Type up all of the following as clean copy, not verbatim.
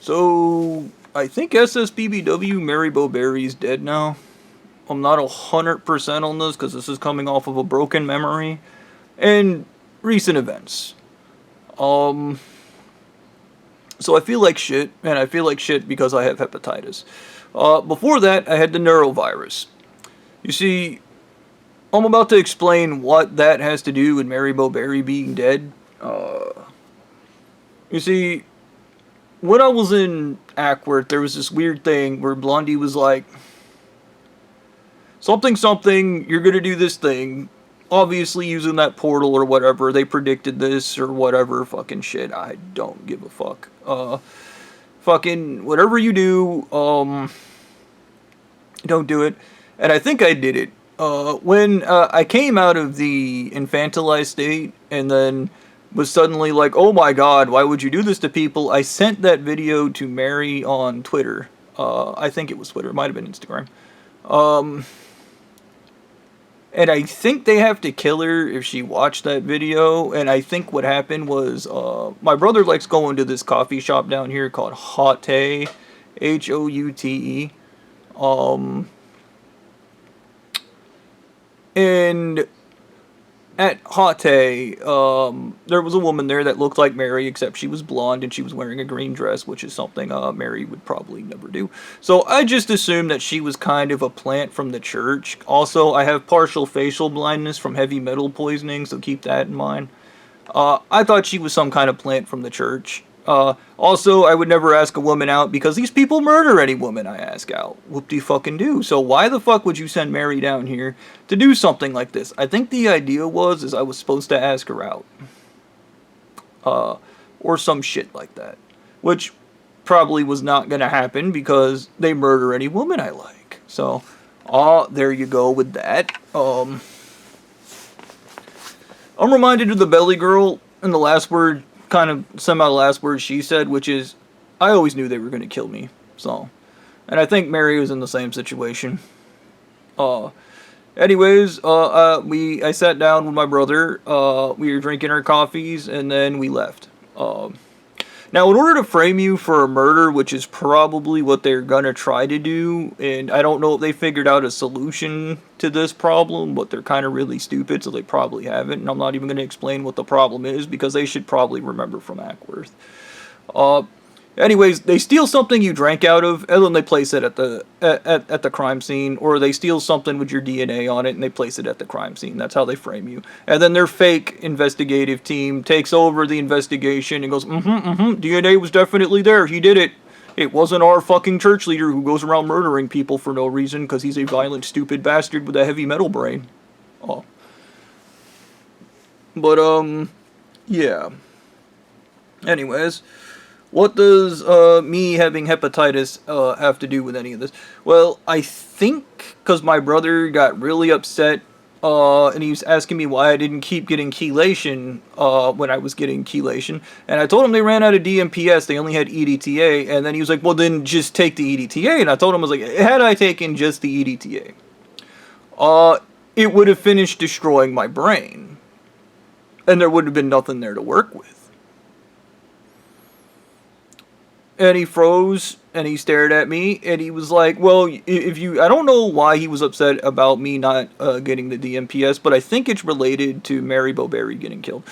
So, I think Ssbbw Mary is dead now. I'm not 100% on this because this is coming off of a broken memory and recent events. So I feel like shit, and I feel like shit because I have hepatitis. Before that, I had the neurovirus. You see, I'm about to explain what that has to do with Mary Boberry being dead. You see, when I was in Ackworth, there was this weird thing where Blondie was like, something, you're gonna do this thing. Obviously using that portal or whatever, they predicted this or whatever fucking shit. I don't give a fuck. Fucking whatever you do, don't do it. And I think I did it. When I came out of the infantilized state and then was suddenly like, oh my god, why would you do this to people? I sent that video to Mary on Twitter. I think it was Twitter. It might have been Instagram. And I think they have to kill her if she watched that video. And I think what happened was, my brother likes going to this coffee shop down here called Houte, Houte. And at Hotte, there was a woman there that looked like Mary, except she was blonde and she was wearing a green dress, which is something Mary would probably never do. So I just assumed that she was kind of a plant from the church. Also, I have partial facial blindness from heavy metal poisoning, so keep that in mind. I thought she was some kind of plant from the church. Also, I would never ask a woman out because these people murder any woman I ask out. Whoop-de-fucking-do. So why the fuck would you send Mary down here to do something like this? I think the idea is I was supposed to ask her out. Or some shit like that. Which probably was not gonna happen because they murder any woman I like. So, there you go with that. I'm reminded of the Belly Girl in the last word, kind of somehow the last word she said, which is, I always knew they were going to kill me. So, and I think Mary was in the same situation. Anyways, I sat down with my brother, we were drinking our coffees, and then we left. Now, in order to frame you for a murder, which is probably what they're gonna try to do, and I don't know if they figured out a solution to this problem, but they're kind of really stupid, so they probably haven't, and I'm not even gonna explain what the problem is, because they should probably remember from Ackworth. Anyways, they steal something you drank out of, and then they place it at the crime scene, or they steal something with your DNA on it, and they place it at the crime scene. That's how they frame you. And then their fake investigative team takes over the investigation and goes, DNA was definitely there, he did it. It wasn't our fucking church leader who goes around murdering people for no reason, because he's a violent, stupid bastard with a heavy metal brain. But, yeah. Anyways, what does me having hepatitis have to do with any of this? Well, I think because my brother got really upset and he was asking me why I didn't keep getting chelation when I was getting chelation. And I told him they ran out of DMPS, they only had EDTA. And then he was like, well, then just take the EDTA. And I told him, I was like, had I taken just the EDTA, it would have finished destroying my brain. And there would have been nothing there to work with. And he froze, and he stared at me, and he was like, well, if you, I don't know why he was upset about me not getting the DMPS, but I think it's related to Mary Boberry getting killed.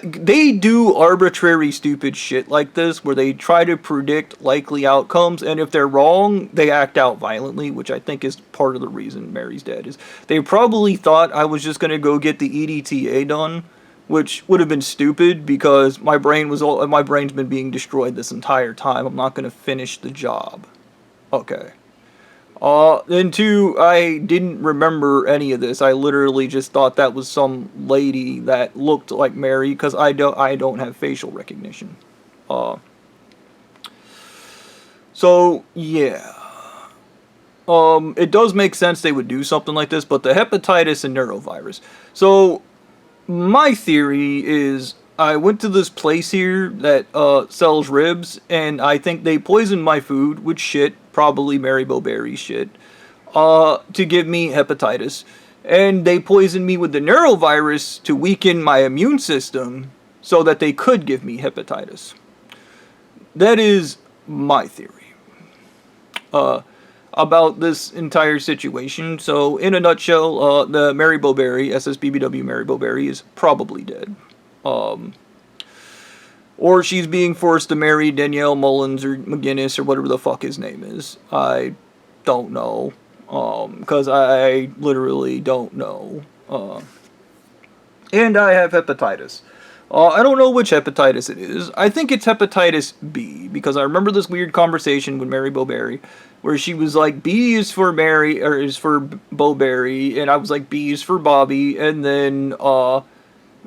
They do arbitrary, stupid shit like this, where they try to predict likely outcomes, and if they're wrong, they act out violently, which I think is part of the reason Mary's dead, is they probably thought I was just going to go get the EDTA done, which would have been stupid because my brain's been being destroyed this entire time. I'm not going to finish the job. Okay. Then two, I didn't remember any of this. I literally just thought that was some lady that looked like Mary because I don't have facial recognition. So yeah. It does make sense they would do something like this, but the hepatitis and neurovirus. So my theory is I went to this place here that sells ribs, and I think they poisoned my food with shit, probably Mary Boberry shit, to give me hepatitis. And they poisoned me with the neurovirus to weaken my immune system so that they could give me hepatitis. That is my theory about this entire situation. So, in a nutshell, the Mary Boberry, Ssbbw Mary Boberry, is probably dead. Or she's being forced to marry Danielle Mullins or McGinnis or whatever the fuck his name is. I don't know. Because I literally don't know. And I have hepatitis. I don't know which hepatitis it is. I think it's hepatitis B, because I remember this weird conversation with Mary Boberry, where she was like, B is for Mary, or is for Boberry, and I was like, B is for Bobby, and then,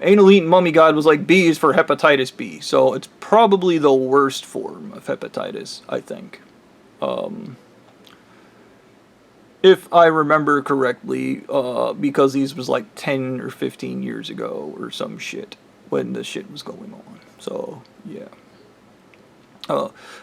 Anal Eating Mummy God was like, B is for hepatitis B, so it's probably the worst form of hepatitis, I think. If I remember correctly, because these was like 10 or 15 years ago, or some shit, when this shit was going on. So, yeah.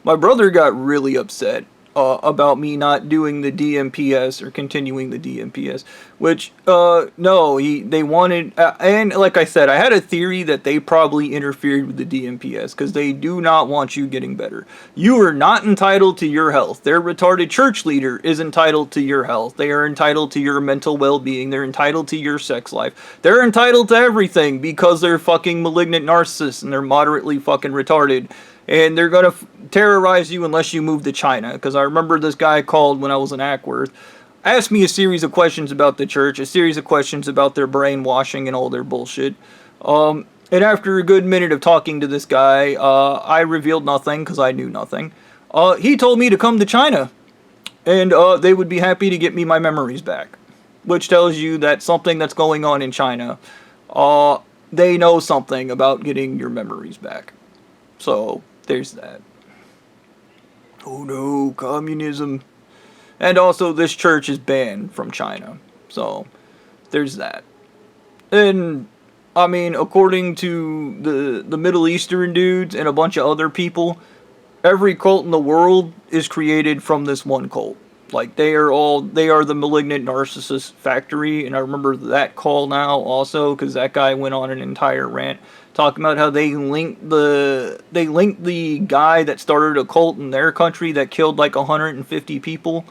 My brother got really upset about me not doing the DMPS or continuing the DMPS, which, no, they wanted, and like I said, I had a theory that they probably interfered with the DMPS, because they do not want you getting better. You are not entitled to your health. Their retarded church leader is entitled to your health. They are entitled to your mental well-being. They're entitled to your sex life. They're entitled to everything, because they're fucking malignant narcissists, and they're moderately fucking retarded. And they're going to terrorize you unless you move to China. Because I remember this guy called when I was in Ackworth, asked me a series of questions about the church, a series of questions about their brainwashing and all their bullshit. And after a good minute of talking to this guy, I revealed nothing because I knew nothing. He told me to come to China. And they would be happy to get me my memories back. Which tells you that something that's going on in China, they know something about getting your memories back. So, there's that. Oh no, communism. And also, this church is banned from China. So, there's that. And, I mean, according to the Middle Eastern dudes and a bunch of other people, every cult in the world is created from this one cult. Like, they are the malignant narcissist factory, and I remember that call now also, because that guy went on an entire rant talking about how they linked the guy that started a cult in their country that killed like 150 people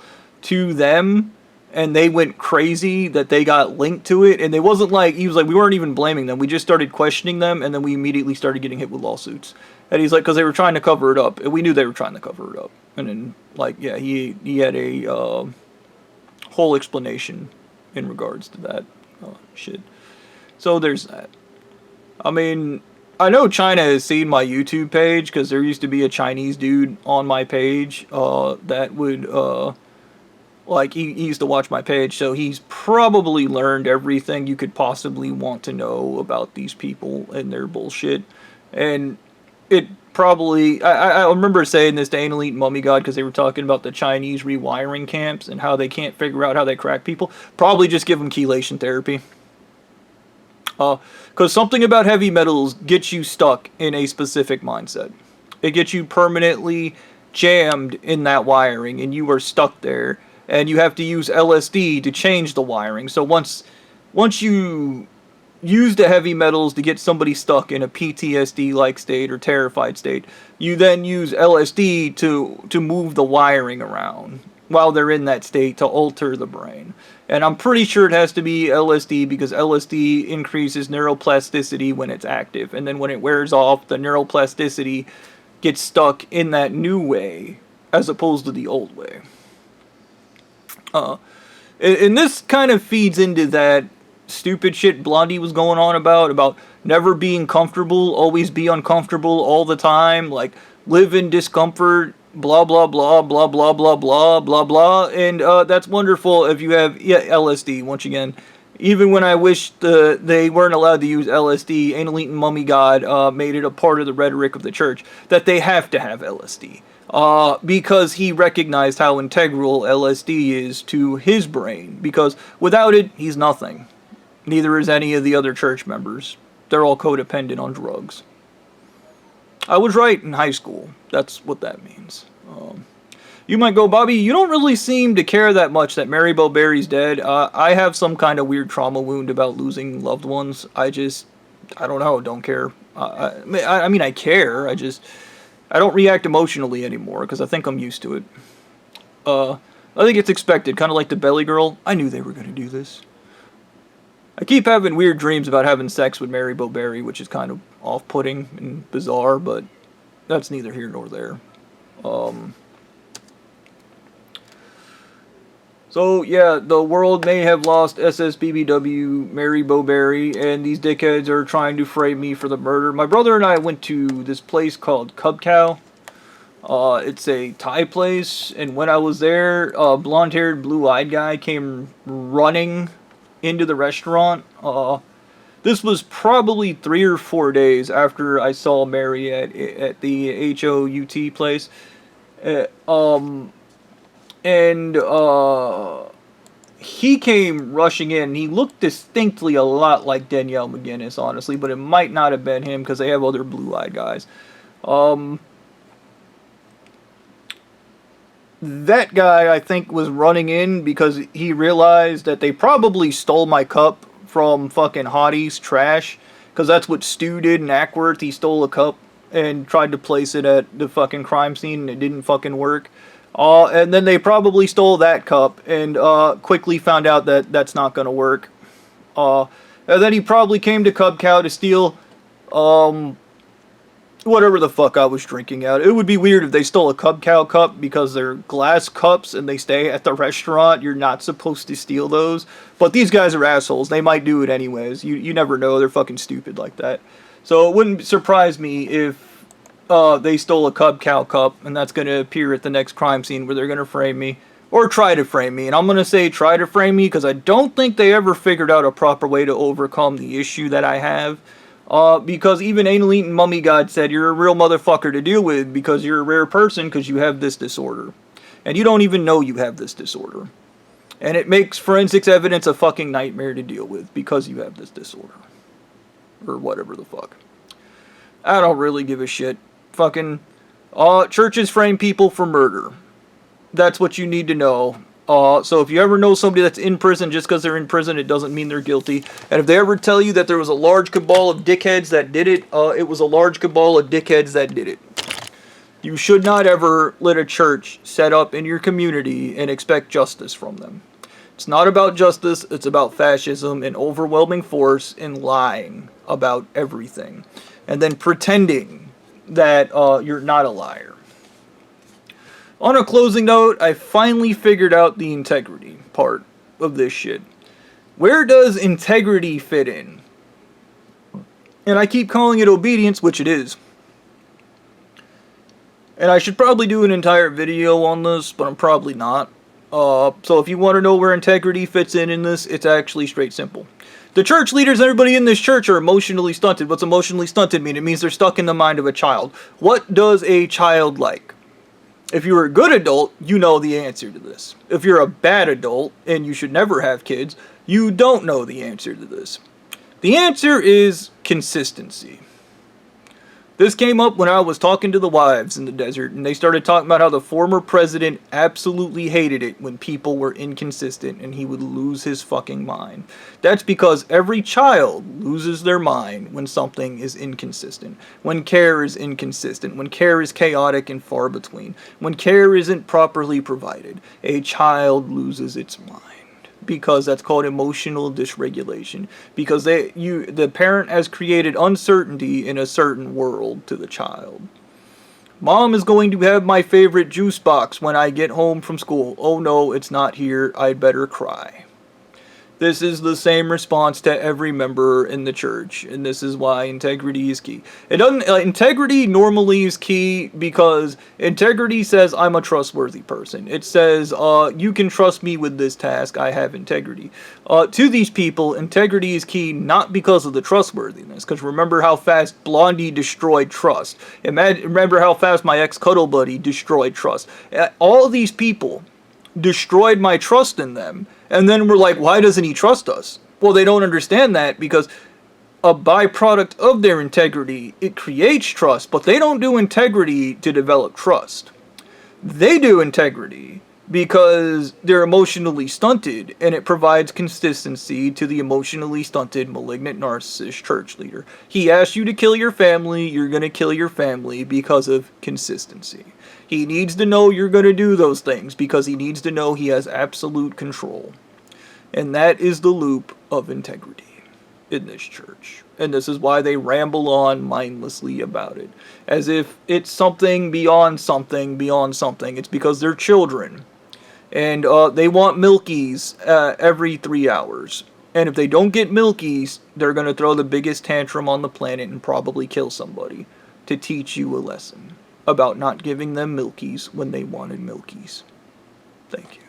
to them, and they went crazy that they got linked to it, and it wasn't like, he was like, we weren't even blaming them, we just started questioning them, and then we immediately started getting hit with lawsuits. And he's like, because they were trying to cover it up, and we knew they were trying to cover it up. And then, like, yeah, he had a whole explanation in regards to that shit. So there's that. I mean, I know China has seen my YouTube page, because there used to be a Chinese dude on my page that would, like, he used to watch my page, so he's probably learned everything you could possibly want to know about these people and their bullshit. And it probably, I remember saying this to Anal Eating Mummy God, because they were talking about the Chinese rewiring camps and how they can't figure out how they crack people. Probably just give them chelation therapy. Because something about heavy metals gets you stuck in a specific mindset. It gets you permanently jammed in that wiring, and you are stuck there. And you have to use LSD to change the wiring. So once you use the heavy metals to get somebody stuck in a PTSD-like state or terrified state, you then use LSD to move the wiring around while they're in that state to alter the brain. And I'm pretty sure it has to be LSD, because LSD increases neuroplasticity when it's active. And then when it wears off, the neuroplasticity gets stuck in that new way as opposed to the old way. And this kind of feeds into that stupid shit Blondie was going on about never being comfortable, always be uncomfortable all the time, like live in discomfort, blah blah blah blah blah blah blah blah blah. And that's wonderful if you have LSD. Once again, even when I wish they weren't allowed to use LSD, Anal Eating Mummy God made it a part of the rhetoric of the church that they have to have LSD. Because he recognized how integral LSD is to his brain. Because without it, he's nothing. Neither is any of the other church members. They're all codependent on drugs. I was right in high school. That's what that means. You might go, Bobby, you don't really seem to care that much that Mary Boberry's dead. I have some kind of weird trauma wound about losing loved ones. I don't know, don't care. I mean, I care. I don't react emotionally anymore because I think I'm used to it. I think it's expected, kind of like the belly girl. I knew they were going to do this. I keep having weird dreams about having sex with Mary Boberry, which is kind of off-putting and bizarre, but that's neither here nor there. So, yeah, the world may have lost Ssbbw Mary Boberry, and these dickheads are trying to frame me for the murder. My brother and I went to this place called Cub Cow. It's a Thai place, and when I was there, a blonde-haired, blue-eyed guy came running into the restaurant. This was probably 3 or 4 days after I saw Mary at the HOUT place. He came rushing in. He looked distinctly a lot like Danielle McGinnis, honestly, but it might not have been him because they have other blue-eyed guys. That guy, I think, was running in because he realized that they probably stole my cup from fucking Hottie's trash. Because that's what Stu did in Ackworth. He stole a cup and tried to place it at the fucking crime scene and it didn't fucking work. And then they probably stole that cup and quickly found out that that's not going to work. And then he probably came to Cub Cow to steal whatever the fuck I was drinking out. It would be weird if they stole a Cub Cow cup because they're glass cups and they stay at the restaurant. You're not supposed to steal those. But these guys are assholes. They might do it anyways. You never know. They're fucking stupid like that. So it wouldn't surprise me if they stole a Cub Cow cup and that's going to appear at the next crime scene where they're going to frame me. Or try to frame me. And I'm going to say try to frame me because I don't think they ever figured out a proper way to overcome the issue that I have. Because even Anal Eating Mummy God said you're a real motherfucker to deal with because you're a rare person because you have this disorder. And you don't even know you have this disorder. And it makes forensics evidence a fucking nightmare to deal with because you have this disorder. Or whatever the fuck. I don't really give a shit. Fucking, churches frame people for murder. That's what you need to know. So if you ever know somebody that's in prison, just because they're in prison, it doesn't mean they're guilty. And if they ever tell you that there was a large cabal of dickheads that did it, it was a large cabal of dickheads that did it. You should not ever let a church set up in your community and expect justice from them. It's not about justice, it's about fascism and overwhelming force and lying about everything. And then pretending that you're not a liar. On a closing note, I finally figured out the integrity part of this shit. Where does integrity fit in? And I keep calling it obedience, which it is. And I should probably do an entire video on this, but I'm probably not. So if you want to know where integrity fits in this, it's actually straight simple. The church leaders and everybody in this church are emotionally stunted. What's emotionally stunted mean? It means they're stuck in the mind of a child. What does a child like? If you're a good adult, you know the answer to this. If you're a bad adult, and you should never have kids, you don't know the answer to this. The answer is consistency. This came up when I was talking to the wives in the desert, and they started talking about how the former president absolutely hated it when people were inconsistent, and he would lose his fucking mind. That's because every child loses their mind when something is inconsistent, when care is inconsistent, when care is chaotic and far between, when care isn't properly provided. A child loses its mind. Because that's called emotional dysregulation. Because the parent has created uncertainty in a certain world to the child. Mom is going to have my favorite juice box when I get home from school. Oh no, it's not here. I'd better cry. This is the same response to every member in the church, and this is why integrity is key. Integrity normally is key because integrity says I'm a trustworthy person. It says you can trust me with this task. I have integrity. To these people, integrity is key not because of the trustworthiness. Because remember how fast Blondie destroyed trust. Remember how fast my ex-cuddle buddy destroyed trust. All of these people destroyed my trust in them. And then we're like, why doesn't he trust us? Well, they don't understand that because a byproduct of their integrity, it creates trust, but they don't do integrity to develop trust. They do integrity because they're emotionally stunted, and it provides consistency to the emotionally stunted, malignant, narcissist church leader. He asks you to kill your family, you're going to kill your family because of consistency. He needs to know you're going to do those things because he needs to know he has absolute control. And that is the loop of integrity in this church. And this is why they ramble on mindlessly about it. As if it's something beyond something beyond something. It's because they're children. And they want milkies every 3 hours. And if they don't get milkies, they're going to throw the biggest tantrum on the planet and probably kill somebody to teach you a lesson about not giving them milkies when they wanted milkies. Thank you.